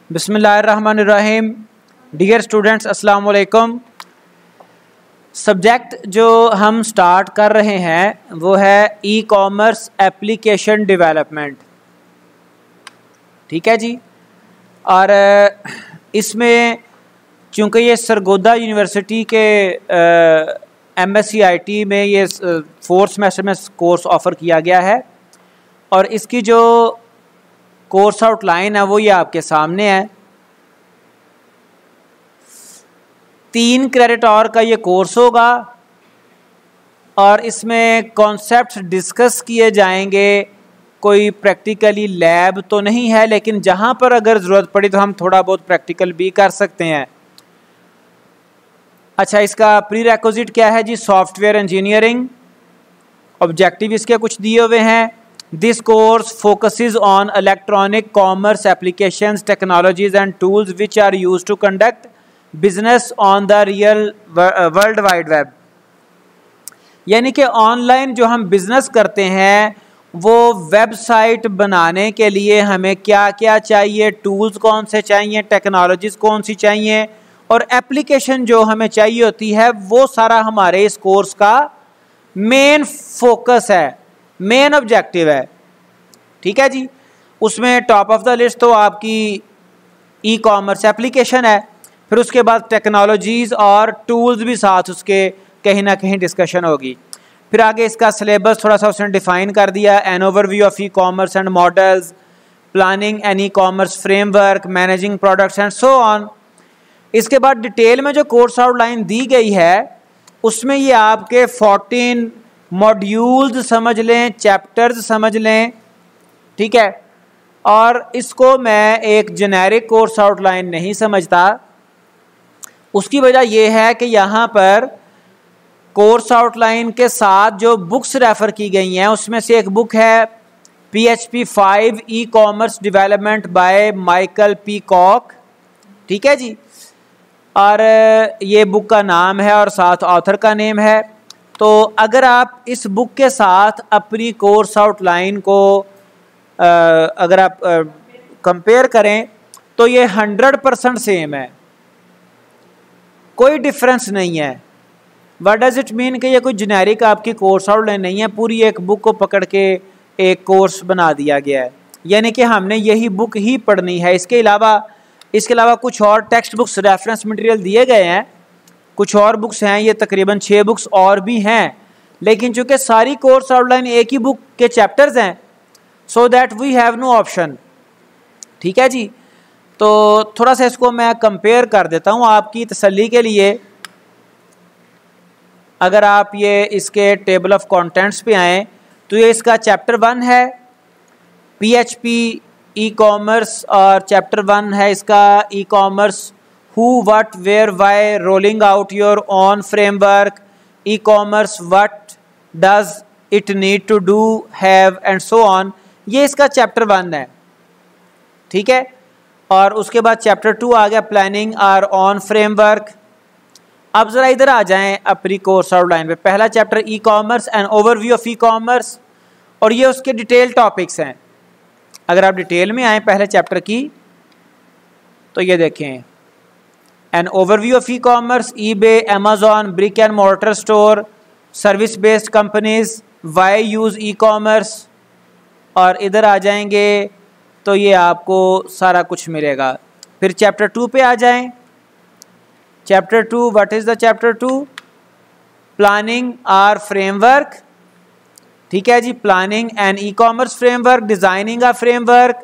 बिस्मिल्लाहिर्रहमानिर्रहीम। Dear students, अस्सलाम वालेकुम। सब्जेक्ट जो हम स्टार्ट कर रहे हैं वो है ई कॉमर्स एप्लीकेशन डेवलपमेंट। ठीक है जी। और इसमें चूँकि ये सरगोदा यूनिवर्सिटी के MSc में ये 4th सेमेस्टर में कोर्स ऑफ़र किया गया है और इसकी जो कोर्स आउटलाइन है वो ये आपके सामने है। 3 क्रेडिट और का ये कोर्स होगा और इसमें कॉन्सेप्ट्स डिस्कस किए जाएंगे। कोई प्रैक्टिकली लैब तो नहीं है, लेकिन जहाँ पर अगर ज़रूरत पड़ी तो हम थोड़ा बहुत प्रैक्टिकल भी कर सकते हैं। अच्छा, इसका प्री रिक्विजिट क्या है जी? Software engineering. ऑब्जेक्टिव इसके कुछ दिए हुए हैं। This course focuses on electronic commerce applications, technologies and tools which are used to conduct business on the real world wide web. यानी कि ऑनलाइन जो हम बिजनेस करते हैं वो वेबसाइट बनाने के लिए हमें क्या क्या चाहिए, टूल्स कौन से चाहिए, टेक्नोलॉजीज कौन सी चाहिए और एप्लीकेशन जो हमें चाहिए होती है, वो सारा हमारे इस कोर्स का मेन फोकस है, मेन ऑब्जेक्टिव है। ठीक है जी। उसमें टॉप ऑफ द लिस्ट तो आपकी ई कॉमर्स एप्लीकेशन है, फिर उसके बाद टेक्नोलॉजीज़ और टूल्स भी साथ उसके कहीं ना कहीं डिस्कशन होगी। फिर आगे इसका सिलेबस थोड़ा सा उसने डिफाइन कर दिया। An overview of e commerce and models, planning an e commerce framework, managing products and so on. इसके बाद डिटेल में जो कोर्स आउटलाइन दी गई है उसमें ये आपके 14 मॉड्यूल्स समझ लें, चैप्टर्स समझ लें। ठीक है। और इसको मैं एक जेनेरिक कोर्स आउटलाइन नहीं समझता। उसकी वजह यह है कि यहाँ पर कोर्स आउटलाइन के साथ जो बुक्स रेफ़र की गई हैं उसमें से एक बुक है PHP 5 e commerce development by Michael Peacock. ठीक है जी। और ये बुक का नाम है और साथ ऑथर का नेम है। तो अगर आप इस बुक के साथ अपनी कोर्स आउटलाइन को अगर आप कंपेयर करें तो ये 100% सेम है, कोई डिफरेंस नहीं है। व्हाट डज इट मीन कि ये कोई जेनेरिक आपकी कोर्स आउटलाइन नहीं है, पूरी एक बुक को पकड़ के एक कोर्स बना दिया गया है। यानी कि हमने यही बुक ही पढ़नी है। इसके अलावा कुछ और टेक्स्ट बुक्स रेफरेंस मटेरियल दिए गए हैं, कुछ और बुक्स हैं, ये तकरीबन 6 बुक्स और भी हैं, लेकिन चूँकि सारी कोर्स आउटलाइन एक ही बुक के चैप्टर्स हैं, so that we have no option. ठीक है जी। तो थोड़ा सा इसको मैं कंपेयर कर देता हूँ आपकी तसल्ली के लिए। अगर आप ये इसके टेबल ऑफ कंटेंट्स पे आएँ तो ये इसका चैप्टर 1 है PHP ई कॉमर्स, और चैप्टर 1 है इसका e commerce who what where why, rolling out your own framework, e commerce what does it need to do have and so on. ये इसका चैप्टर 1 है। ठीक है। और उसके बाद चैप्टर 2 आ गया प्लानिंग आवर ओन फ्रेमवर्क। अब ज़रा इधर आ जाएं अपनी कोर्स आउटलाइन पे। पहला chapter E commerce and overview of e commerce, और ये उसके डिटेल टॉपिक्स हैं। अगर आप डिटेल में आएँ पहले चैप्टर की तो ये देखें, an overview of e commerce, eBay, Amazon, brick and mortar store, service based companies, why use e commerce. और इधर आ जाएंगे तो ये आपको सारा कुछ मिलेगा। फिर चैप्टर 2 पे आ जाएं। Chapter 2, what is the chapter 2? Planning our framework. ठीक है जी। Planning and e commerce framework, designing a framework,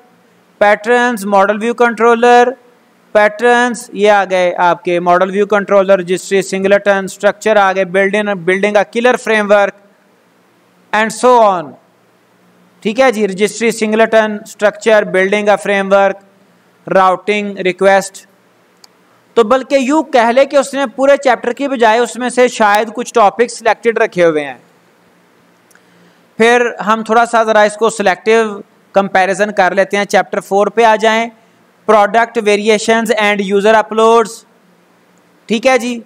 patterns, model view controller, patterns ये आ गए आपके, model view controller, registry, singleton, structure आ गए, building a killer framework and so on. ठीक है जी। Registry, singleton, structure, building a framework, routing, request. तो बल्कि यूँ कह ले कि उसने पूरे चैप्टर की बजाय उसमें से शायद कुछ टॉपिक सिलेक्टेड रखे हुए हैं। फिर हम थोड़ा सा ज़रा इसको सिलेक्टिव कंपैरिजन कर लेते हैं। चैप्टर 4 पे आ जाएं। Product variations end user uploads. ठीक है जी।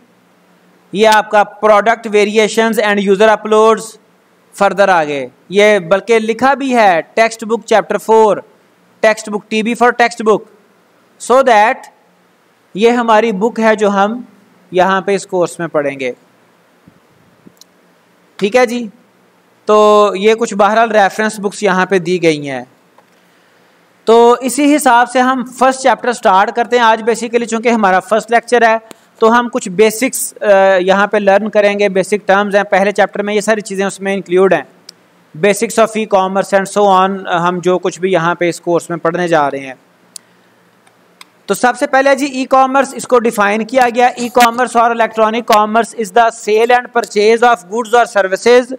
ये आपका product variations end user uploads further आगे ये बल्कि लिखा भी है text book chapter 4, text book, TB for text book. So that ये हमारी बुक है जो हम यहाँ पे इस कोर्स में पढ़ेंगे। ठीक है जी, तो ये कुछ बहरहाल रेफरेंस बुक्स यहाँ पे दी गई हैं। तो इसी हिसाब से हम फर्स्ट चैप्टर स्टार्ट करते हैं। आज बेसिकली चूँकि हमारा फर्स्ट लेक्चर है तो हम कुछ बेसिक्स यहाँ पे लर्न करेंगे। बेसिक टर्म्स हैं पहले चैप्टर में, ये सारी चीज़ें उसमें इंक्लूड हैं। Basics of e commerce and so on, हम जो कुछ भी यहाँ पे इस कोर्स में पढ़ने जा रहे हैं। तो सबसे पहले जी ई कॉमर्स, इसको डिफाइन किया गया। ई कॉमर्स और electronic commerce is the sale and purchase of goods और services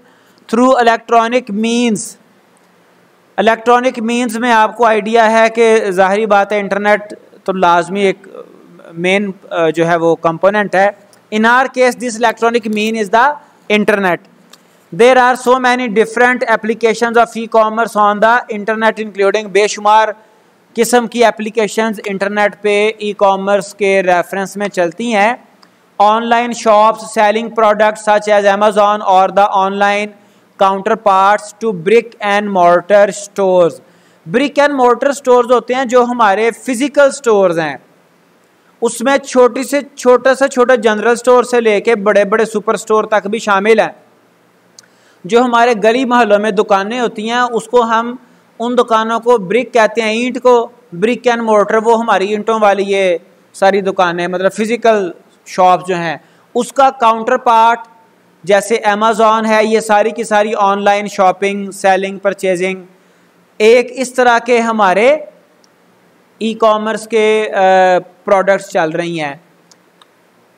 through electronic means. Electronic means में आपको आइडिया है कि ज़ाहिरी बात है इंटरनेट तो लाजमी एक मेन जो है वो कंपोनेंट है। In our case this electronic mean is the internet. There are so many different applications of e commerce on the internet including, बेशुमार किस्म की एप्लीकेशंस इंटरनेट पे ई कॉमर्स के रेफरेंस में चलती हैं। Online shops selling products such as Amazon और the online counter parts to brick and mortar stores. Brick and mortar stores होते हैं जो हमारे फिजिकल स्टोर्स हैं, उसमें छोटे से छोटा जनरल स्टोर से लेके बड़े बड़े सुपर स्टोर तक भी शामिल हैं। जो हमारे गली मोहल्लों में दुकानें होती हैं उसको हम उन दुकानों को ब्रिक कहते हैं, ईंट को ब्रिक एंड मोर्टर, वो हमारी ईंटों वाली ये सारी दुकानें मतलब फिजिकल शॉप जो हैं। उसका काउंटर पार्ट जैसे अमेज़ॉन है, ये सारी की सारी ऑनलाइन शॉपिंग सेलिंग परचेजिंग एक इस तरह के हमारे ई कॉमर्स के प्रोडक्ट्स चल रही हैं।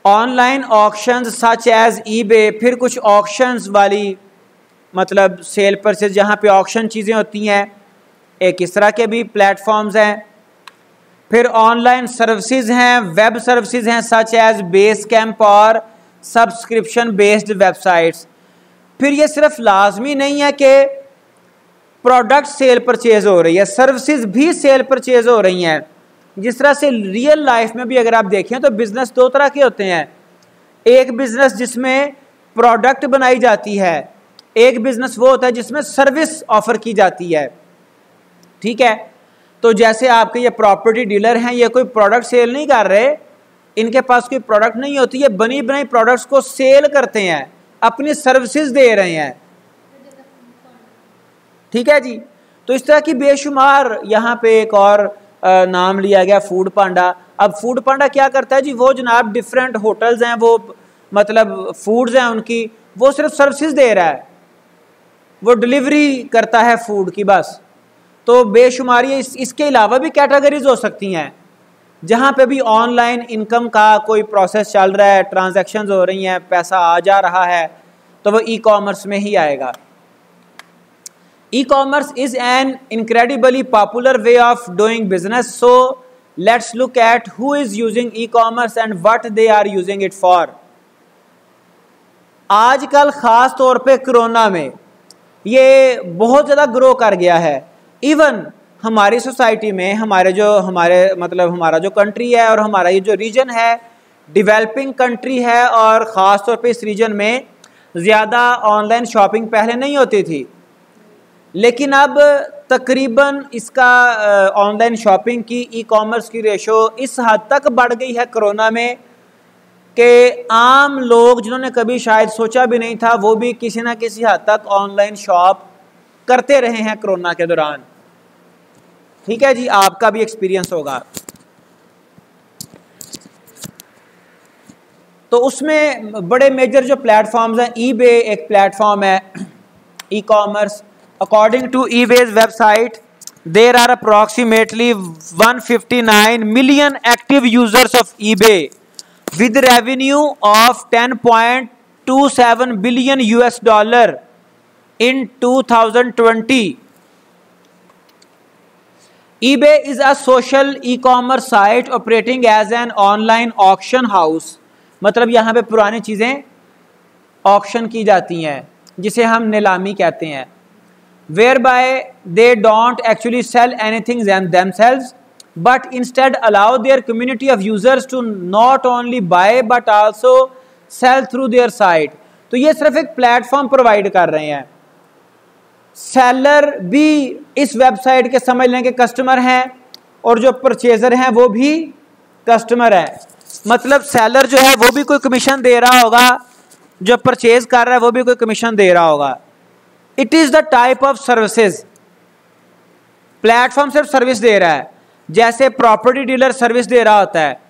Online auctions such as eBay, फिर कुछ ऑक्शंस वाली मतलब सेल परचेज जहाँ पे ऑक्शन चीज़ें होती हैं, एक इस तरह के भी प्लेटफॉर्म्स हैं। फिर ऑनलाइन सर्विसेज हैं, वेब सर्विसेज हैं सच एज बेस कैंप और सब्सक्रिप्शन बेस्ड वेबसाइट्स। फिर ये सिर्फ लाजमी नहीं है कि प्रोडक्ट सेल परचेज हो रही है, सर्विसेज भी सेल परचेज हो रही हैं। जिस तरह से रियल लाइफ में भी अगर आप देखें तो बिजनेस दो तरह के होते हैं। एक बिजनेस जिसमें प्रोडक्ट बनाई जाती है, एक बिजनेस वो होता है जिसमें सर्विस ऑफर की जाती है। ठीक है, तो जैसे आपके ये प्रॉपर्टी डीलर हैं, ये कोई प्रोडक्ट सेल नहीं कर रहे, इनके पास कोई प्रोडक्ट नहीं होती, ये बनी बनाई प्रोडक्ट्स को सेल करते हैं, अपनी सर्विसेज दे रहे हैं। ठीक है जी, तो इस तरह की बेशुमार यहाँ पे एक और नाम लिया गया फूड पांडा। अब फूड पांडा क्या करता है जी, वो जनाब डिफरेंट होटल्स हैं, वो मतलब फूड्स हैं उनकी, वो सिर्फ सर्विसेज दे रहा है, वो डिलीवरी करता है फूड की बस। तो बेशुमार ये इसके अलावा भी कैटेगरीज हो सकती हैं जहाँ पे भी ऑनलाइन इनकम का कोई प्रोसेस चल रहा है, ट्रांजैक्शंस हो रही हैं, पैसा आ जा रहा है, तो वो ई कॉमर्स में ही आएगा। E commerce is an incredibly popular way of doing business. So let's look at who is using e commerce and what they are using it for. आजकल ख़ास तौर पे कोरोना में ये बहुत ज़्यादा ग्रो कर गया है। इवन हमारी सोसाइटी में हमारा जो कंट्री है और हमारा ये जो रीजन है डेवलपिंग कंट्री है, और ख़ास तौर पे इस रीजन में ज़्यादा ऑनलाइन शॉपिंग पहले नहीं होती थी, लेकिन अब तकरीबन इसका ऑनलाइन शॉपिंग की ई कॉमर्स की रेशो इस हद तक बढ़ गई है कोरोना में कि आम लोग जिन्होंने कभी शायद सोचा भी नहीं था वो भी किसी ना किसी हद तक ऑनलाइन शॉप करते रहे हैं कोरोना के दौरान। ठीक है जी, आपका भी एक्सपीरियंस होगा। तो उसमें बड़े मेजर जो प्लेटफॉर्म्स हैं, ईबे एक प्लेटफॉर्म है e commerce. According to eBay's website there are approximately 159 million active users of eBay with revenue of 10.27 billion US dollar in 2020. eBay is a social e-commerce site operating as an online auction house. मतलब यहाँ पे पुरानी चीज़ें auction की जाती हैं जिसे हम नीलामी कहते हैं, whereby they don't actually sell anything themselves but instead allow their community of users to not only buy but also sell through their site. तो ये सिर्फ एक प्लेटफॉर्म प्रोवाइड कर रहे हैं। सेलर भी इस वेबसाइट के समझ लें कि कस्टमर हैं और जो परचेजर हैं वो भी कस्टमर है। मतलब सेलर जो है वो भी कोई कमीशन दे रहा होगा, जो परचेज कर रहा है वो भी कोई कमीशन दे रहा होगा। It is the type of services. Platform सिर्फ सर्विस दे रहा है, जैसे प्रॉपर्टी डीलर सर्विस दे रहा होता है,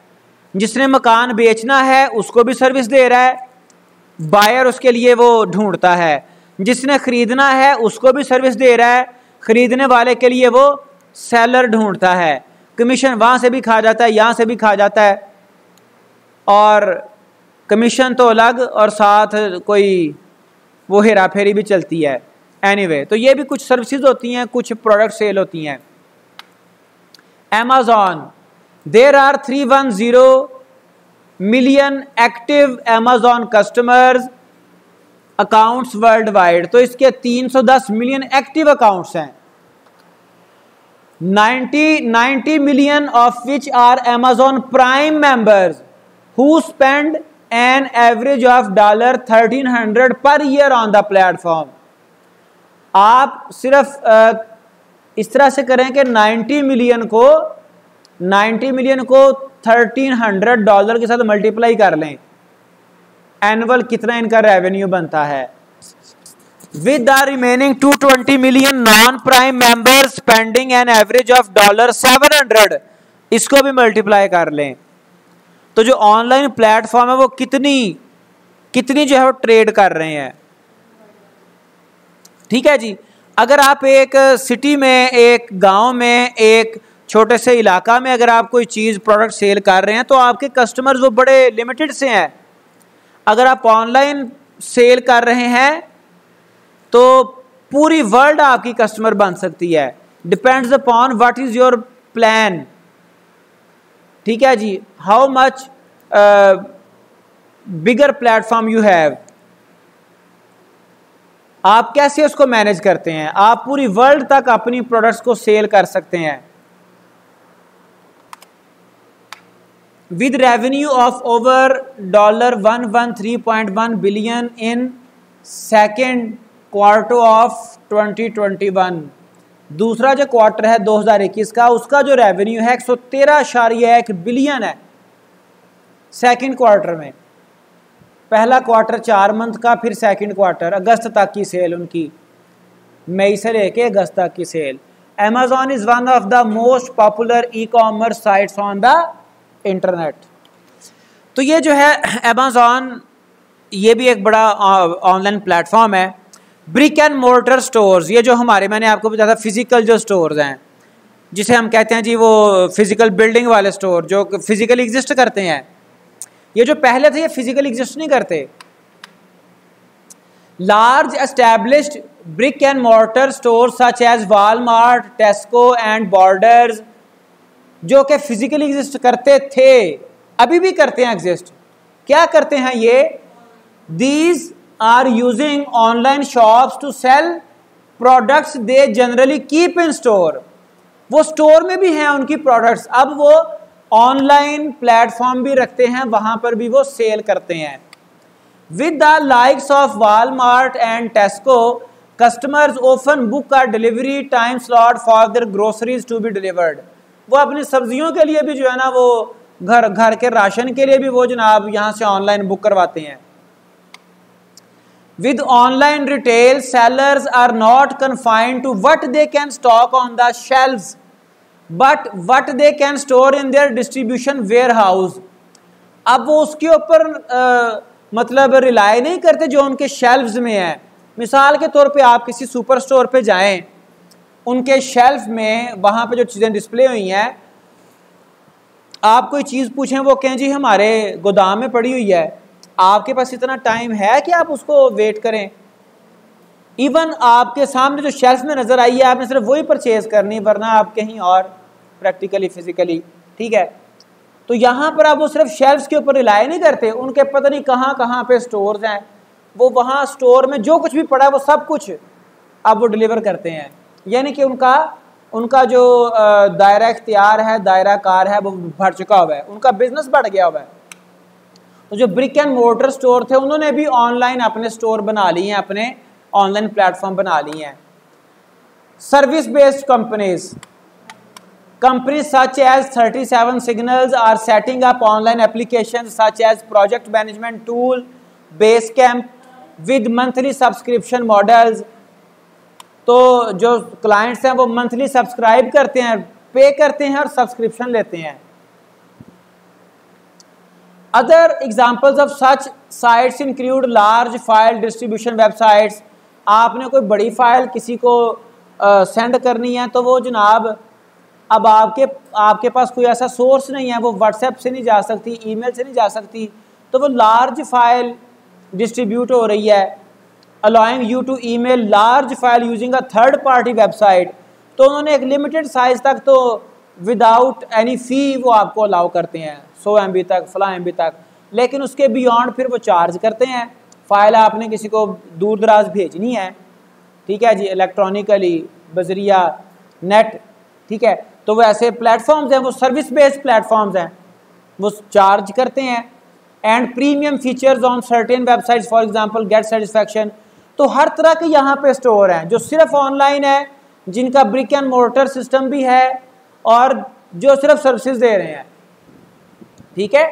जिसने मकान बेचना है उसको भी सर्विस दे रहा है, बायर उसके लिए वो ढूंढता है, जिसने खरीदना है उसको भी सर्विस दे रहा है, खरीदने वाले के लिए वो सेलर ढूंढता है। कमीशन वहाँ से भी खा जाता है, यहाँ से भी खा जाता है, और कमीशन तो अलग और साथ कोई वो हेरा फेरी भी चलती है। एनीवे, तो ये भी कुछ सर्विसेज होती हैं, कुछ प्रोडक्ट सेल होती हैं। Amazon, there are 310 million active Amazon customers accounts worldwide। तो इसके 310 मिलियन एक्टिव अकाउंट्स हैं, 90 million of which are Amazon Prime members who spend an average of $1,300 per year on the platform। आप सिर्फ इस तरह से करें कि 90 मिलियन को $1,300 के साथ मल्टीप्लाई कर लें, एनुअल कितना इनका रेवेन्यू बनता है। With the remaining 220 million non prime members spending an average of $700, इसको भी मल्टीप्लाई कर लें। तो जो ऑनलाइन प्लेटफॉर्म है वो कितनी जो है वो ट्रेड कर रहे हैं। ठीक है जी। अगर आप एक सिटी में, एक गांव में, एक छोटे से इलाका में अगर आप कोई चीज़ प्रोडक्ट सेल कर रहे हैं तो आपके कस्टमर्स वो बड़े लिमिटेड से हैं। अगर आप ऑनलाइन सेल कर रहे हैं तो पूरी वर्ल्ड आपकी कस्टमर बन सकती है। Depends upon what is your plan. ठीक है जी। How much bigger platform you have, आप कैसे उसको मैनेज करते हैं। आप पूरी वर्ल्ड तक अपनी प्रोडक्ट्स को सेल कर सकते हैं। With revenue of over $113.1 billion in second quarter of 2021, दूसरा जो क्वार्टर है 2021 का, उसका जो रेवेन्यू है 113.1 बिलियन है सेकेंड क्वार्टर में। पहला क्वार्टर 4 मंथ का, फिर सेकंड क्वार्टर अगस्त तक की सेल उनकी, मई से लेके अगस्त तक की sale. Amazon is one of the most popular e commerce sites on the internet. तो ये जो है Amazon, ये भी एक बड़ा ऑनलाइन प्लेटफॉर्म है। ब्रिक एंड मोर्टर स्टोर्स, ये जो हमारे, मैंने आपको बताया था फिजिकल जो स्टोर्स हैं, जिसे हम कहते हैं जी वो फिजिकल बिल्डिंग वाले स्टोर जो फिजिकली एग्जिस्ट करते हैं। ये जो पहले थे ये फिजिकली एग्जिस्ट नहीं करते। Large established brick and mortar store such as Walmart, Tesco and Borders, जो कि फिजिकली एग्जिस्ट करते थे, अभी भी करते हैं एग्जिस्ट। क्या करते हैं ये? These are using online shops to sell products they generally keep in store. वो स्टोर में भी हैं उनकी प्रोडक्ट्स, अब वो ऑनलाइन प्लेटफॉर्म भी रखते हैं, वहां पर भी वो सेल करते हैं। With the likes of Walmart and Tesco, customers often book a delivery time slot for their groceries to be delivered. वो अपनी सब्जियों के लिए भी जो है ना, वो घर के राशन के लिए भी वो जनाब यहाँ से ऑनलाइन बुक करवाते हैं। With online retail, sellers are not confined to what they can stock on the shelves but what they can store in their distribution warehouse. अब वो उसके ऊपर मतलब रिलाई नहीं करते जो उनके शेल्व्स में है। मिसाल के तौर पे आप किसी सुपर स्टोर पे जाएं, उनके शेल्फ में वहाँ पे जो चीज़ें डिस्प्ले हुई हैं, आप कोई चीज़ पूछें, वो कहें जी हमारे गोदाम में पड़ी हुई है, आपके पास इतना टाइम है कि आप उसको वेट करें? इवन आपके सामने जो शेल्फ में नज़र आई है, आपने सिर्फ वही परचेज करनी, वरना आप कहीं और प्रैक्टिकली फिजिकली। ठीक है, तो यहाँ पर आप वो सिर्फ शेल्फ्स के ऊपर रिलाई नहीं करते, उनके पता नहीं कहाँ कहाँ पे स्टोर्स हैं, वो वहाँ स्टोर में जो कुछ भी पड़ा है वो सब कुछ अब वो डिलीवर करते हैं। यानी कि उनका जो दायरा इख्तियार है, दायरा कार है, वो बढ़ चुका हुआ है, उनका बिजनेस बढ़ गया हुआ है। तो जो ब्रिक एंड मोर्टर स्टोर थे, उन्होंने भी ऑनलाइन अपने स्टोर बना लिए हैं, अपने ऑनलाइन प्लेटफॉर्म बना लिए हैं। Service based companies, Companies such as 37 Signals are setting up online applications such as project management tool, Basecamp with monthly subscription models. तो जो clients हैं वो monthly subscribe करते हैं, पे करते हैं और subscription लेते हैं. Other examples of such sites include large file distribution websites. आपने कोई बड़ी फाइल किसी को सेंड करनी है तो वो जनाब अब आपके पास कोई ऐसा सोर्स नहीं है, वो व्हाट्सएप से नहीं जा सकती, ईमेल से नहीं जा सकती, तो वो लार्ज फाइल डिस्ट्रीब्यूट हो रही है, allowing you to email large file using a third party website. तो उन्होंने एक लिमिटेड साइज तक तो विदाउट एनी फ़ी वो आपको अलाउ करते हैं, 100 MB तक, फला MB तक, लेकिन उसके बियॉन्ड फिर वो चार्ज करते हैं. फ़ाइल आपने किसी को दूर दराज भेजनी है, ठीक है जी, इलेक्ट्रॉनिकली बजरिया नेट, ठीक है, तो वो ऐसे प्लेटफॉर्म्स हैं, वो सर्विस बेस्ड प्लेटफॉर्म्स हैं, वो चार्ज करते हैं. And premium features on certain websites, for example get satisfaction. तो हर तरह के यहाँ पे स्टोर हैं जो सिर्फ ऑनलाइन है, जिनका ब्रिक एंड मोर्टर सिस्टम भी है और जो सिर्फ सर्विसेज दे रहे हैं, ठीक है.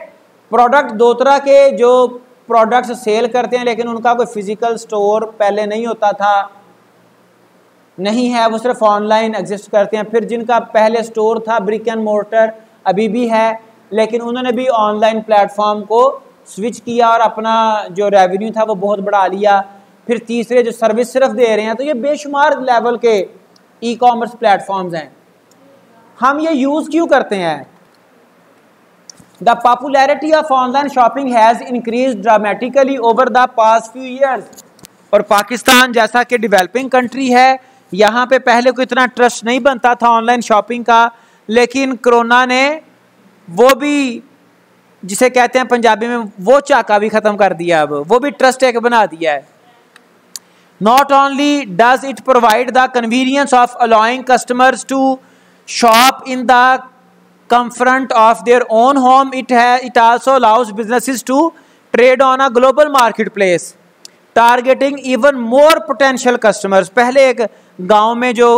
प्रोडक्ट दो तरह के, जो प्रोडक्ट्स सेल करते हैं लेकिन उनका कोई फिजिकल स्टोर पहले नहीं होता था, नहीं है, वो सिर्फ ऑनलाइन एग्जिस्ट करते हैं. फिर जिनका पहले स्टोर था ब्रिक एंड मोर्टर अभी भी है, लेकिन उन्होंने भी ऑनलाइन प्लेटफॉर्म को स्विच किया और अपना जो रेवेन्यू था वो बहुत बढ़ा लिया. फिर तीसरे जो सर्विस सिर्फ दे रहे हैं, तो ये बेशुमार लेवल के ई कॉमर्स प्लेटफॉर्म्स हैं. हम ये यूज़ क्यों करते हैं? The popularity of online shopping has increase dramatically over the past few years. और पाकिस्तान जैसा कि डेवलपिंग कंट्री है, यहाँ पे पहले कोई इतना ट्रस्ट नहीं बनता था ऑनलाइन शॉपिंग का, लेकिन कोरोना ने वो भी, जिसे कहते हैं पंजाबी में, वो चाका भी ख़त्म कर दिया. अब वो भी ट्रस्ट एक बना दिया है. Not only does it provide the convenience of allowing customers to shop in the comfort of their own home, it also allows businesses to trade on a global marketplace, targeting even more potential customers. पहले एक गांव में जो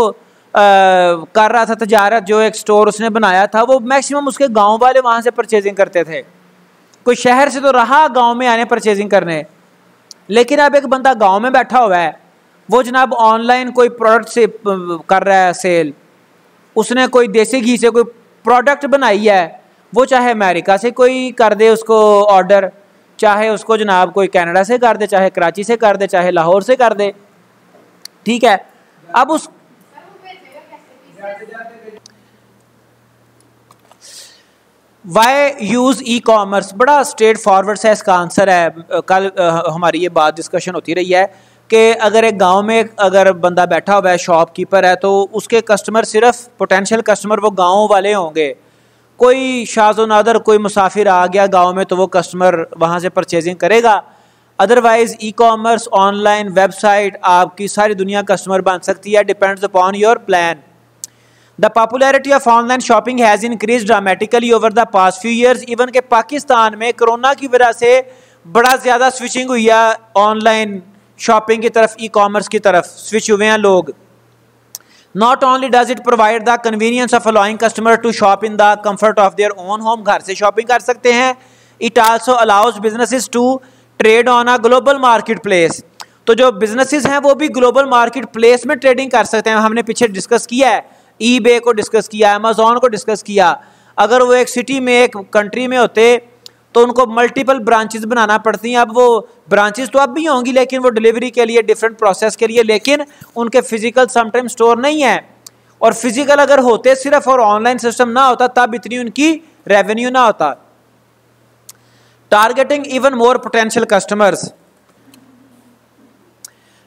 कर रहा था तजारत, जो एक स्टोर उसने बनाया था, वो मैक्सिमम उसके गांव वाले वहाँ से परचेजिंग करते थे. कोई शहर से तो रहा गांव में आने परचेजिंग करने, लेकिन अब एक बंदा गांव में बैठा हुआ है, वो जनाब ऑनलाइन कोई प्रोडक्ट से कर रहा है सेल, उसने कोई देसी घी से कोई प्रोडक्ट बनाई है, वो चाहे अमेरिका से कोई कर दे उसको ऑर्डर, चाहे उसको जनाब कोई कनाडा से कर दे, चाहे कराची से कर दे, चाहे लाहौर से कर दे, ठीक है. अब उस वाई यूज़ ई कॉमर्स, बड़ा स्ट्रेट फॉरवर्ड से इसका आंसर है. कल हमारी ये बात डिस्कशन होती रही है कि अगर एक गांव में अगर बंदा बैठा हुआ है, शॉपकीपर है, तो उसके कस्टमर सिर्फ पोटेंशियल कस्टमर वो गांव वाले होंगे. कोई शाज़ो नादर कोई मुसाफिर आ गया गांव में तो वो कस्टमर वहां से परचेजिंग करेगा. Otherwise e commerce online website आपकी सारी दुनिया कस्टमर बन सकती है, depends upon your plan. The popularity of online shopping has increased dramatically over the past few years. Even के पाकिस्तान में कोरोना की वजह से बड़ा ज़्यादा स्विचिंग हुई है, ऑनलाइन शॉपिंग की तरफ, ई कॉमर्स की तरफ स्विच हुए हैं लोग. Not only does it provide the convenience of allowing customer to shop in the comfort of their own home, घर से शॉपिंग कर सकते हैं, it also allows businesses to trade on a global marketplace. तो जो businesses हैं वो भी global marketplace में ट्रेडिंग कर सकते हैं. हमने पीछे डिस्कस किया है, ईबे को डिस्कस किया, अमेज़ॉन को डिस्कस किया. अगर वो एक सिटी में, एक कंट्री में होते तो उनको मल्टीपल ब्रांचेस बनाना पड़ती हैं. अब वो ब्रांचेस तो अब भी होंगी, लेकिन वो डिलीवरी के लिए, डिफरेंट प्रोसेस के लिए, लेकिन उनके फिजिकल समटाइम स्टोर नहीं है. और फिजिकल अगर होते सिर्फ और ऑनलाइन सिस्टम ना होता तब इतनी उनकी रेवेन्यू ना होता. Targeting even more potential customers.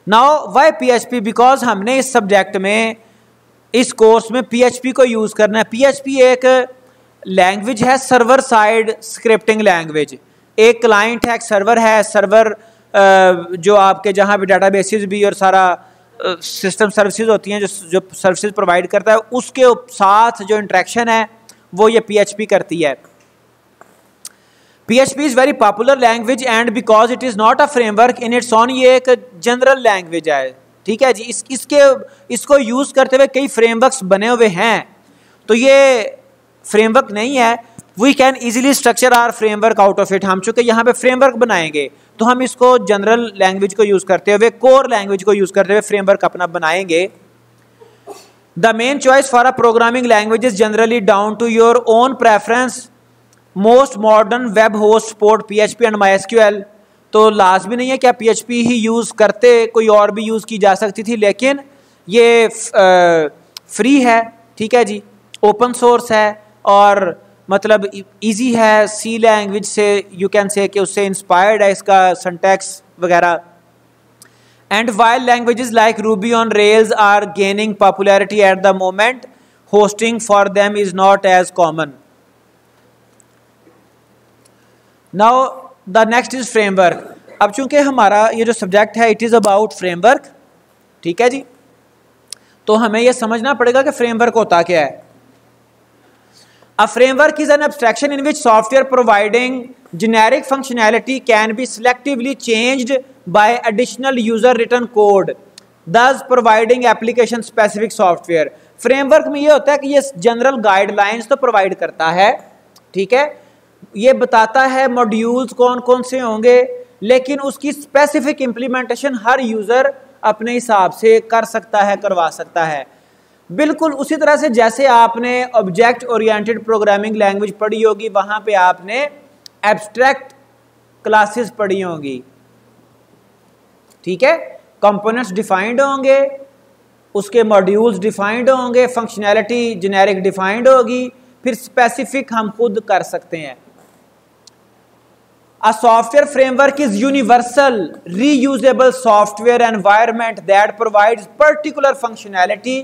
Now why PHP? Because हमने इस सब्जेक्ट में, इस कोर्स में PHP को यूज़ करना है. PHP एक लैंग्वेज है, सर्वर साइड स्क्रिप्टिंग लैंग्वेज. एक क्लाइंट है, एक सर्वर है. सर्वर जो आपके जहाँ भी डाटाबेसेस भी और सारा सिस्टम सर्विसेज होती हैं, जो सर्विसेज प्रोवाइड करता है, उसके साथ जो इंटरेक्शन है वो ये PHP करती है. PHP is very popular language and because it is not a framework in its on. ये एक जनरल लैंग्वेज है, ठीक है जी. इसको यूज़ करते हुए कई फ्रेमवर्क्स बने हुए हैं. तो ये फ्रेमवर्क नहीं है। We can easily structure our framework out of it. हम चूंकि यहाँ पे फ्रेमवर्क बनाएंगे तो हम इसको जनरल लैंग्वेज को यूज करते हुए, कोर लैंग्वेज को यूज करते हुए फ्रेमवर्क अपना बनाएंगे। The main choice for a programming language is generally down to your own preference. Most modern web host support PHP and MySQL। तो लाजमी नहीं है कि आप PHP ही यूज करते, कोई और भी यूज की जा सकती थी, लेकिन ये फ्री है, ठीक है जी, ओपन सोर्स है और मतलब इजी है। सी लैंग्वेज से यू कैन से कि उससे इंस्पायर्ड है इसका सिंटैक्स वगैरह। And while languages like Ruby on Rails are gaining popularity at the moment, hosting for them is not as common. Now the next is framework. अब चूंकि हमारा ये जो सब्जेक्ट है इट इज अबाउट फ्रेमवर्क, ठीक है जी, तो हमें यह समझना पड़ेगा कि फ्रेमवर्क होता क्या है। A framework is an abstraction in which software providing generic functionality can be selectively changed by additional user written code, thus providing application specific software. Framework में ये होता है कि ये जनरल गाइडलाइंस तो प्रोवाइड करता है, ठीक है, ये बताता है मॉड्यूल्स कौन कौन से होंगे, लेकिन उसकी स्पेसिफिक इम्प्लीमेंटेशन हर यूजर अपने हिसाब से कर सकता है, करवा सकता है। बिल्कुल उसी तरह से जैसे आपने ऑब्जेक्ट ओरिएंटेड प्रोग्रामिंग लैंग्वेज पढ़ी होगी, वहां पे आपने एब्स्ट्रैक्ट क्लासेस पढ़ी होंगी, ठीक है, कंपोनेंट्स डिफाइंड होंगे, उसके मॉड्यूल्स डिफाइंड होंगे, फंक्शनैलिटी जेनेरिक डिफाइंड होगी, फिर स्पेसिफिक हम खुद कर सकते हैं। A software framework is universal, reusable software environment that provides particular functionality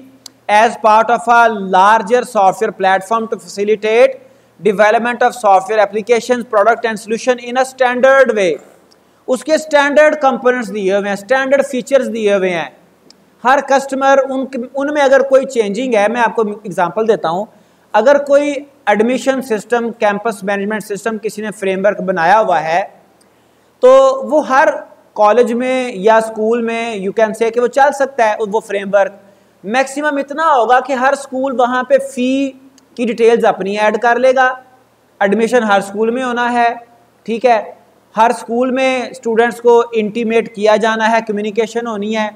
as part of a larger software platform to facilitate development of software applications, product and solution in a standard way. उसके standard components दिए हुए हैं, standard features दिए हुए हैं। हर customer उनमें अगर कोई चेंजिंग है, मैं आपको एग्जांपल देता हूं, अगर कोई admission system, campus management system किसी ने फ्रेमवर्क बनाया हुआ है तो वो हर कॉलेज में या स्कूल में यू कैन से कि वो चल सकता है। वो फ्रेमवर्क मैक्सिमम इतना होगा कि हर स्कूल वहाँ पे फ़ी की डिटेल्स अपनी ऐड कर लेगा, एडमिशन हर स्कूल में होना है, ठीक है, हर स्कूल में स्टूडेंट्स को इंटीमेट किया जाना है, कम्युनिकेशन होनी है।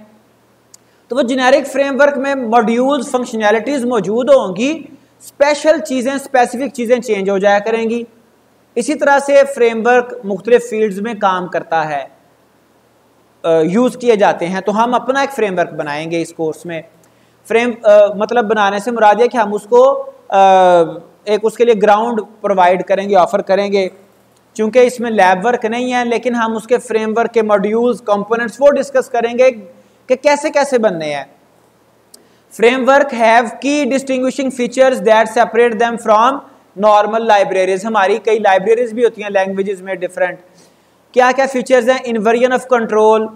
तो वो जेनेरिक फ्रेमवर्क में मॉड्यूल्स, फंक्शनैलिटीज़ मौजूद होंगी, स्पेशल चीज़ें, स्पेसिफिक चीज़ें चेंज हो जाया करेंगी। इसी तरह से फ्रेमवर्क मुख्तलिफ फील्ड्स में काम करता है, यूज़ किए जाते हैं। तो हम अपना एक फ्रेमवर्क बनाएंगे इस कोर्स में। मतलब बनाने से मुराद है कि हम उसको एक उसके लिए ग्राउंड प्रोवाइड करेंगे, ऑफर करेंगे। चूंकि इसमें लैब वर्क नहीं है, लेकिन हम उसके फ्रेमवर्क के मॉड्यूल्स, कंपोनेंट्स वो डिस्कस करेंगे कि कैसे कैसे बनने हैं। फ्रेमवर्क हैव की distinguishing features that separate them from normal libraries. हमारी कई लाइब्रेरीज भी होती हैं लैंग्वेजेस में डिफरेंट। क्या क्या फीचर्स हैं? इन्वर्जन ऑफ कंट्रोल,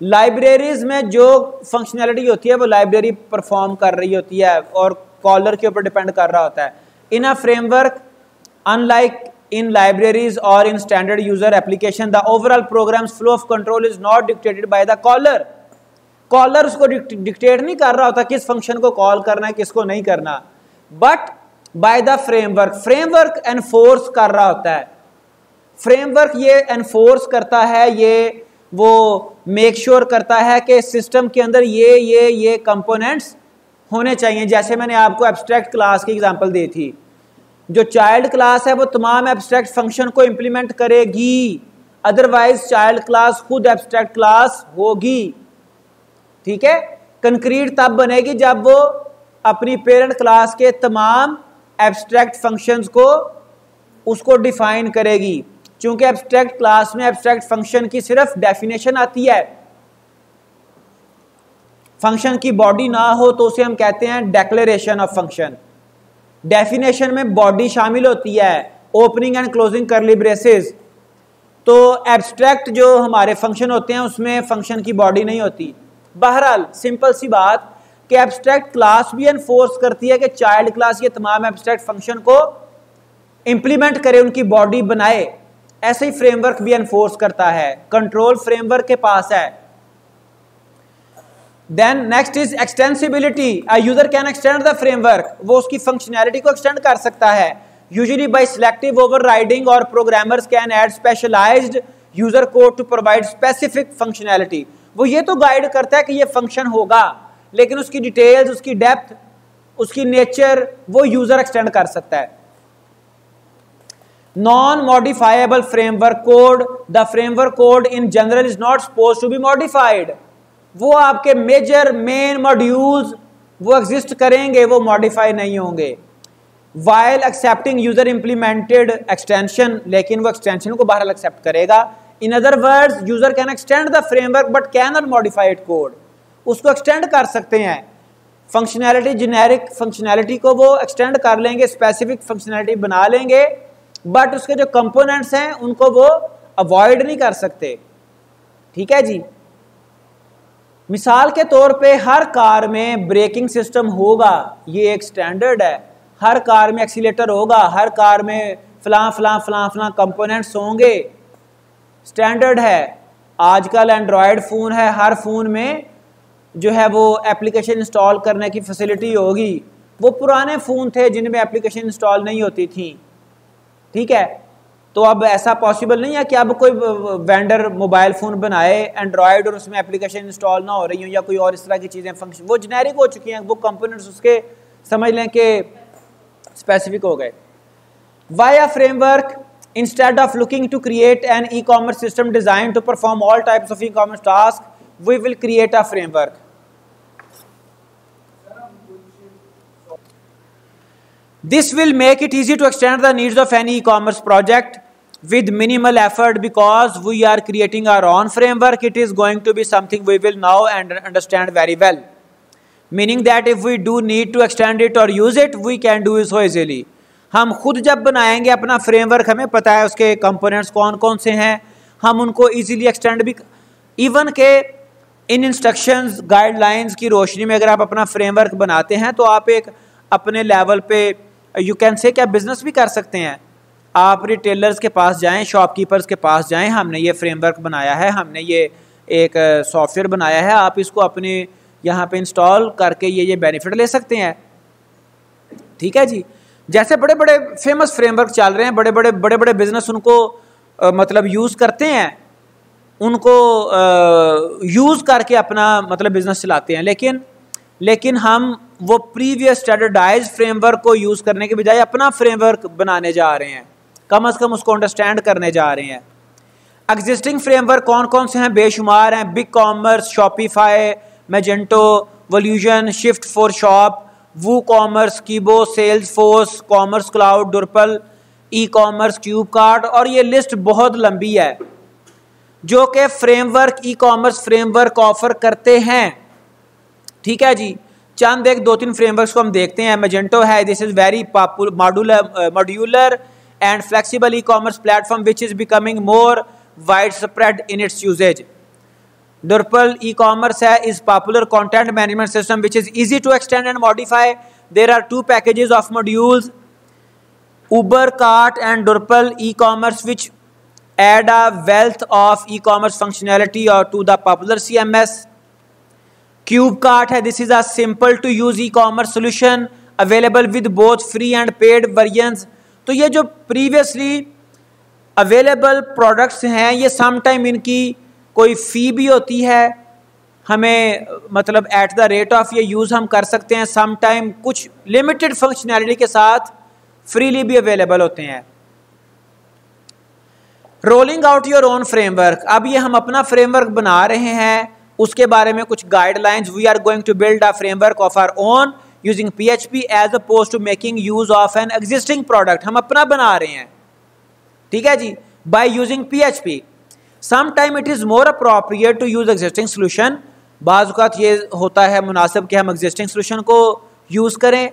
लाइब्रेरीज में जो फंक्शनैलिटी होती है वो लाइब्रेरी परफॉर्म कर रही होती है और कॉलर के ऊपर डिपेंड कर रहा होता है। In a framework unlike in libraries और in standard user application the overall program's flow of control is not dictated by the caller. Caller उसको डिक्टेट नहीं कर रहा होता किस फंक्शन को कॉल करना है, किसको नहीं करना, but by the framework, framework enforce कर रहा होता है। फ्रेमवर्क ये एनफोर्स करता है, ये वो मेक श्योर करता है कि सिस्टम के अंदर ये कंपोनेंट्स होने चाहिए। जैसे मैंने आपको एब्स्ट्रैक्ट क्लास की एग्जांपल दी थी, जो चाइल्ड क्लास है वो तमाम एब्स्ट्रैक्ट फंक्शन को इंप्लीमेंट करेगी, अदरवाइज चाइल्ड क्लास खुद एब्स्ट्रैक्ट क्लास होगी, ठीक है। कंक्रीट तब बनेगी जब वो अपनी पेरेंट क्लास के तमाम एब्स्ट्रैक्ट फंक्शंस को उसको डिफाइन करेगी। चूंकि एब्स्ट्रैक्ट क्लास में एब्स्ट्रैक्ट फंक्शन की सिर्फ डेफिनेशन आती है, फंक्शन की बॉडी ना हो तो उसे हम कहते हैं डेक्लेरेशन ऑफ फंक्शन। डेफिनेशन में बॉडी शामिल होती है, ओपनिंग एंड क्लोजिंग करली ब्रेसेस। तो एब्स्ट्रैक्ट जो हमारे फंक्शन होते हैं उसमें फंक्शन की बॉडी नहीं होती। बहरहाल सिंपल सी बात कि एब्स्ट्रैक्ट क्लास भी एनफोर्स करती है कि चाइल्ड क्लास ये तमाम एब्स्ट्रैक्ट फंक्शन को इंप्लीमेंट करे, उनकी बॉडी बनाए। ऐसे ही फ्रेमवर्क भी एनफोर्स करता है, कंट्रोल फ्रेमवर्क के पास है। Then next is extensibility, a user can extend the framework, वो उसकी फंक्शनैलिटी को एक्सटेंड कर सकता है, यूजुअली बाय सिलेक्टिव ओवरराइडिंग, और programmers can add specialised user code to provide specific functionality. वो ये तो गाइड करता है कि ये फंक्शन होगा, लेकिन उसकी डिटेल्स, उसकी डेप्थ, उसकी नेचर वो यूजर एक्सटेंड कर सकता है। Non modifiable framework code, the framework code in general is not suppose to be modified, वो आपके मेजर मेन मॉड्यूल्स वो एग्जिस्ट करेंगे, वो मॉडिफाई नहीं होंगे। While accepting user implemented extension, लेकिन वो एक्सटेंशन को बहरहाल एक्सेप्ट करेगा। In other words user can extend the framework but can not modify it code, उसको एक्सटेंड कर सकते हैं, फंक्शनैलिटी, जेनेरिक फंक्शनैलिटी को वो एक्सटेंड कर लेंगे, स्पेसिफिक फंक्शनैलिटी बना लेंगे, बट उसके जो कंपोनेंट्स हैं उनको वो अवॉइड नहीं कर सकते। ठीक है जी। मिसाल के तौर पे हर कार में ब्रेकिंग सिस्टम होगा, ये एक स्टैंडर्ड है, हर कार में एक्सीलेटर होगा, हर कार में फलां फलां फलां फलां कंपोनेंट्स होंगे, स्टैंडर्ड है। आजकल एंड्रॉयड फ़ोन है, हर फ़ोन में जो है वो एप्लीकेशन इंस्टॉल करने की फैसिलिटी होगी। वो पुराने फ़ोन थे जिनमें एप्लीकेशन इंस्टॉल नहीं होती थी। ठीक है, तो अब ऐसा पॉसिबल नहीं है कि अब कोई वेंडर मोबाइल फ़ोन बनाए एंड्रॉयड और उसमें एप्लीकेशन इंस्टॉल ना हो रही हो या कोई और इस तरह की चीज़ें फंक्शन, वो जेनेरिक हो चुकी हैं, वो कंपोनेंट्स उसके समझ लें कि स्पेसिफिक हो गए। Why a framework, instead of looking to create an e-commerce system designed to perform all types of e-commerce tasks, we will create a framework. This will make it easy to extend the needs of any e-commerce project with minimal effort, because we are creating our own framework. It is going to be something we will know and understand very well, meaning that if we do need to extend it or use it, we can do it so easily. हम खुद जब बनाएंगे अपना framework, हमें पता है उसके components कौन कौन से हैं, हम उनको इजीली एक्सटेंड भी, इवन के इन इंस्ट्रक्शंस गाइडलाइंस की रोशनी में अगर आप अपना फ्रेमवर्क बनाते हैं तो आप एक अपने लेवल पे यू कैन से क्या बिजनेस भी कर सकते हैं। आप रिटेलर्स के पास जाएं, शॉपकीपर्स के पास जाएं, हमने ये फ्रेमवर्क बनाया है, हमने ये एक सॉफ्टवेयर बनाया है, आप इसको अपने यहाँ पे इंस्टॉल करके ये बेनिफिट ले सकते हैं। ठीक है जी। जैसे बड़े बड़े फेमस फ्रेमवर्क चल रहे हैं, बड़े बड़े बिजनेस उनको मतलब यूज़ करते हैं, उनको यूज़ करके अपना मतलब बिजनेस चलाते हैं, लेकिन हम वो प्रीवियस स्टैंडर्डाइज्ड फ्रेमवर्क को यूज़ करने के बजाय अपना फ्रेमवर्क बनाने जा रहे हैं, कम से कम उसको अंडरस्टैंड करने जा रहे हैं। एग्जिस्टिंग फ्रेमवर्क कौन कौन से हैं? बेशुमार हैं। Big Commerce, Shopify, Magento, Volusion, Shift for Shop, Woo Commerce, Kibo, Sales Force, Commerce Cloud, Drupal, e commerce, Cube Cart, और ये लिस्ट बहुत लंबी है जो कि framework, e commerce framework offer करते हैं। ठीक है जी। चंद एक दो तीन फ्रेमवर्क्स को हम देखते हैं। मैजेंटो है, this is very modular and flexible e commerce platform which is becoming more wide spread in its usage. Drupal e-commerce is popular content management system which is easy to extend and modify. There are two packages of modules, Uber Cart and Drupal e-commerce, which add a wealth of e-commerce functionality or to the popular CMS. Cube Cart है, this is a simple to use e-commerce solution available with both free and paid versions. तो ये जो previously available products हैं, ये sometime इनकी कोई फ़ी भी होती है, हमें मतलब एट द रेट ऑफ ये यूज़ हम कर सकते हैं, सम टाइम कुछ लिमिटेड फंक्शनैलिटी के साथ फ्रीली भी अवेलेबल होते हैं। Rolling out your own framework, अब ये हम अपना फ्रेमवर्क बना रहे हैं, उसके बारे में कुछ guidelines. We are going to build a framework of our own using PHP as opposed to making use of an existing product. हम अपना बना रहे हैं, ठीक है जी, by using PHP। Sometime it is more appropriate to use existing solution, बाज़ औक़ात ये होता है मुनासिब कि हम existing solution को यूज़ करें।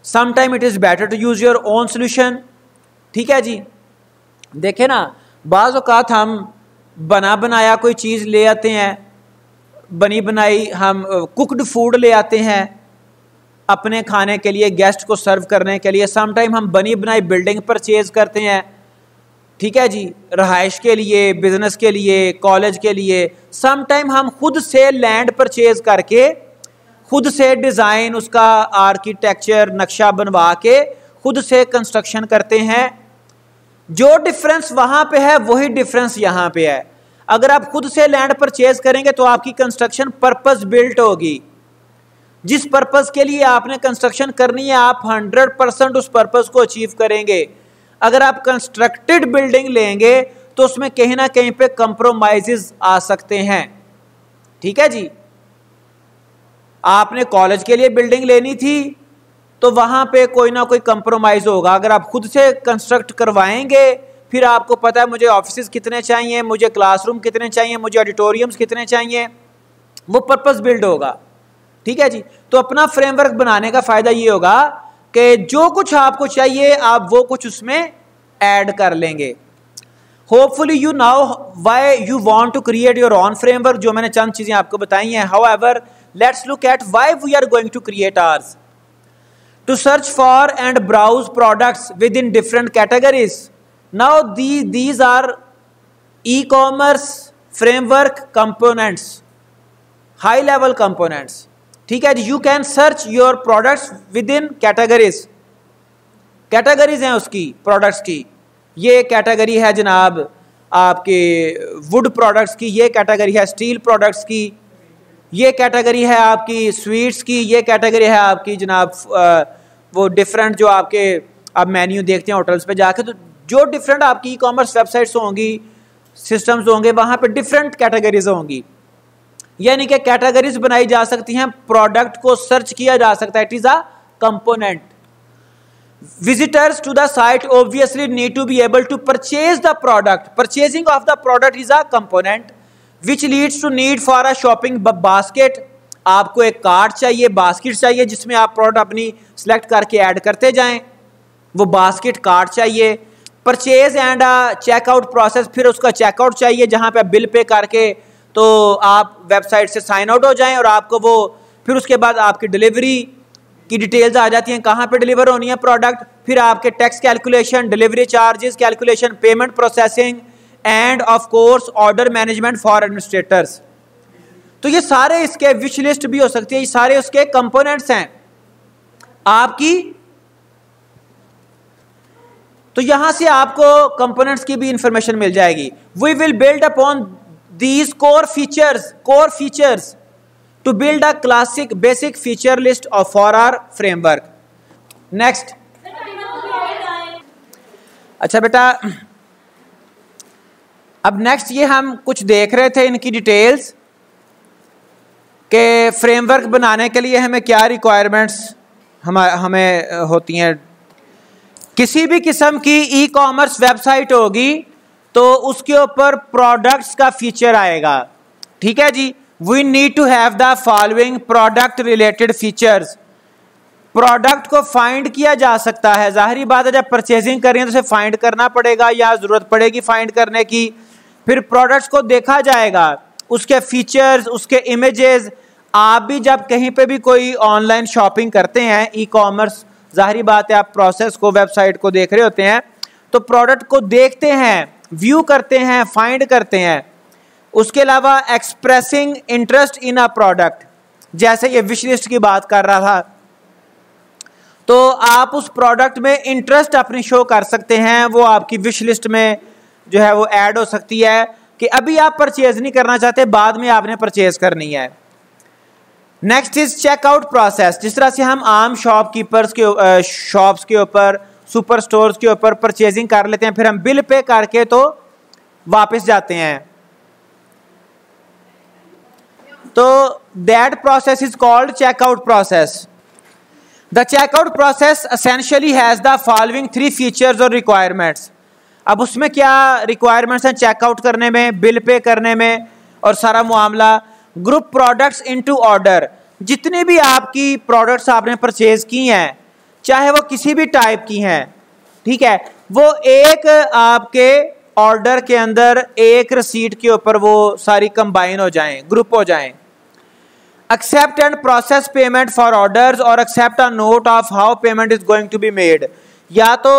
Sometime it is better to use your own solution। ठीक है जी। देखें ना, बाज़ औक़ात हम बना बनाया कोई चीज़ ले आते हैं, बनी बनाई हम कुकड फूड ले आते हैं अपने खाने के लिए, गेस्ट को सर्व करने के लिए। Sometime हम बनी बनाई बिल्डिंग परचेज़ करते हैं, ठीक है जी, रहाइश के लिए, बिजनेस के लिए, कॉलेज के लिए। सम टाइम हम खुद से लैंड परचेज करके, खुद से डिज़ाइन, उसका आर्किटेक्चर, नक्शा बनवा के खुद से कंस्ट्रक्शन करते हैं। जो डिफरेंस वहाँ पे है वही डिफरेंस यहाँ पे है। अगर आप खुद से लैंड परचेज करेंगे तो आपकी कंस्ट्रक्शन पर्पस बिल्ट होगी। जिस पर्पस के लिए आपने कंस्ट्रक्शन करनी है आप 100% उस पर्पस को अचीव करेंगे। अगर आप कंस्ट्रक्टेड बिल्डिंग लेंगे तो उसमें कहीं ना कहीं पे कंप्रोमाइजेस आ सकते हैं। ठीक है जी, आपने कॉलेज के लिए बिल्डिंग लेनी थी तो वहां पे कोई ना कोई कंप्रोमाइज होगा। अगर आप खुद से कंस्ट्रक्ट करवाएंगे, फिर आपको पता है मुझे ऑफिस कितने चाहिए, मुझे क्लासरूम कितने चाहिए, मुझे ऑडिटोरियम्स कितने चाहिए, वो पर्पस बिल्ड होगा। ठीक है जी, तो अपना फ्रेमवर्क बनाने का फायदा ये होगा कि जो कुछ आपको चाहिए आप वो कुछ उसमें ऐड कर लेंगे। Hopefully you now why you want to create your own framework, जो मैंने चंद चीजें आपको बताई हैं। However let's look at why we are going to create ours. To search for and browse products with in different categories. Now these are e-commerce framework components, high level components। ठीक है जी, you can search your products with in categories. Categories हैं उसकी products की। ये category है जनाब आपके वुड प्रोडक्ट्स की, ये कैटेगरी है स्टील प्रोडक्ट्स की, ये कैटेगरी है आपकी स्वीट्स की, ये कैटेगरी है आपकी जनाब वो डिफरेंट जो आपके आप मेन्यू देखते हैं होटल्स पे जाके, तो जो डिफरेंट आपकी ई कॉमर्स वेबसाइट्स होंगी, सिस्टम्स होंगे, वहाँ पे डिफरेंट कैटेगरीज होंगी। यानी कि कैटेगरीज बनाई जा सकती हैं, प्रोडक्ट को सर्च किया जा सकता है। It is a component. Visitors to the site obviously need to be able to purchase the product. Purchasing of the product is a component which leads to need for a shopping basket. आपको एक cart चाहिए, basket चाहिए जिसमें आप product अपनी select करके add करते जाएं, वो बास्केट कार्ट चाहिए। परचेज एंड चेकआउट प्रोसेस, फिर उसका चेकआउट चाहिए जहां पे बिल पे करके तो आप वेबसाइट से साइन आउट हो जाएं और आपको वो फिर उसके बाद आपकी डिलीवरी की डिटेल्स आ जाती हैं, कहाँ पे डिलीवर होनी है प्रोडक्ट, फिर आपके tax calculation, delivery charges calculation, payment processing end of course order management for administrators. तो ये सारे इसके विश लिस्ट भी हो सकती है, ये सारे उसके कंपोनेंट्स हैं आपकी। तो यहां से आपको कंपोनेंट्स की भी इंफॉर्मेशन मिल जाएगी। We will build upon these core features to build a classic basic feature list of for our framework. Next, अच्छा बेटा, अब नेक्स्ट ये हम कुछ देख रहे थे इनकी डिटेल्स के फ्रेमवर्क बनाने के लिए हमें क्या रिक्वायरमेंट्स हमें होती हैं। किसी भी किस्म की ई कॉमर्स वेबसाइट होगी तो उसके ऊपर प्रोडक्ट्स का फीचर आएगा। ठीक है जी, We need to have the following product related features. Product को फाइंड किया जा सकता है, जाहिर बात है जब परचेजिंग कर रही है तो उसे फाइंड करना पड़ेगा या जरूरत पड़ेगी फाइंड करने की। फिर प्रोडक्ट्स को देखा जाएगा, उसके फीचर्स, उसके इमेजेस। आप भी जब कहीं पे भी कोई ऑनलाइन शॉपिंग करते हैं ई कॉमर्स, जाहिर बात है आप प्रोसेस को, वेबसाइट को देख रहे होते हैं, तो प्रोडक्ट को देखते हैं, व्यू करते हैं, फाइंड करते हैं। उसके अलावा expressing interest in a product, जैसे ये विश लिस्ट की बात कर रहा था, तो आप उस प्रोडक्ट में इंटरेस्ट अपनी शो कर सकते हैं, वो आपकी विश लिस्ट में जो है वो ऐड हो सकती है कि अभी आप परचेज नहीं करना चाहते, बाद में आपने परचेज करनी है। Next is checkout process. जिस तरह से हम आम शॉपकीपर्स के शॉप्स के ऊपर, सुपर स्टोर्स के ऊपर परचेजिंग कर लेते हैं, फिर हम बिल पे करके तो वापस जाते हैं, तो that process is called checkout process. The checkout process essentially has the following 3 features or requirements. अब उसमें क्या requirements हैं चेकआउट करने में, बिल पे करने में और सारा मामला। ग्रुप प्रोडक्ट्स इनटू ऑर्डर, जितनी भी आपकी प्रोडक्ट्स आपने परचेज की हैं, चाहे वो किसी भी टाइप की हैं, ठीक है, वो एक आपके ऑर्डर के अंदर एक रसीट के ऊपर वो सारी कंबाइन हो जाएं, ग्रुप हो जाएं। Accept and process payment for orders और accept a note of how payment is going to be made। या तो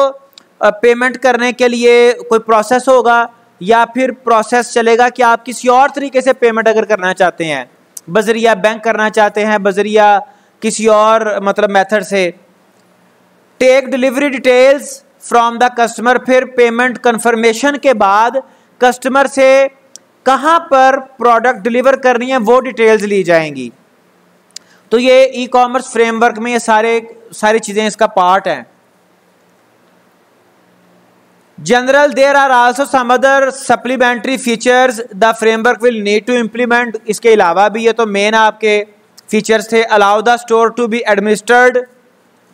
पेमेंट करने के लिए कोई प्रोसेस होगा, या फिर प्रोसेस चलेगा कि आप किसी और तरीके से पेमेंट अगर करना चाहते हैं, बजरिया बैंक करना चाहते हैं, बजरिया किसी और मतलब मेथड से। Take delivery details from the customer, फिर पेमेंट कंफर्मेशन के बाद कस्टमर से कहाँ पर प्रोडक्ट डिलीवर करनी है वो डिटेल्स ली जाएंगी। तो ये ई कॉमर्स फ्रेमवर्क में ये सारी चीज़ें इसका पार्ट हैं। General there are also some other supplementary features the framework will need to implement. इसके अलावा भी ये तो मेन आपके फीचर्स थे। Allow the store to be administered,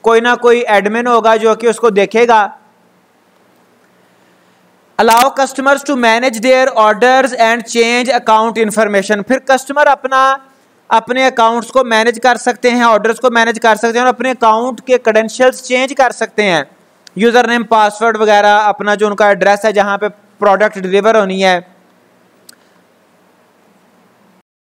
कोई ना कोई एडमिन होगा जो कि उसको देखेगा। Allow customers to manage their orders and change account information, फिर कस्टमर अपने अकाउंट्स को मैनेज कर सकते हैं, ऑर्डर्स को मैनेज कर सकते हैं और अपने अकाउंट के क्रेडेंशियल्स चेंज कर सकते हैं, यूज़र नेम पासवर्ड वगैरह, अपना जो उनका एड्रेस है जहाँ पे प्रोडक्ट डिलीवर होनी है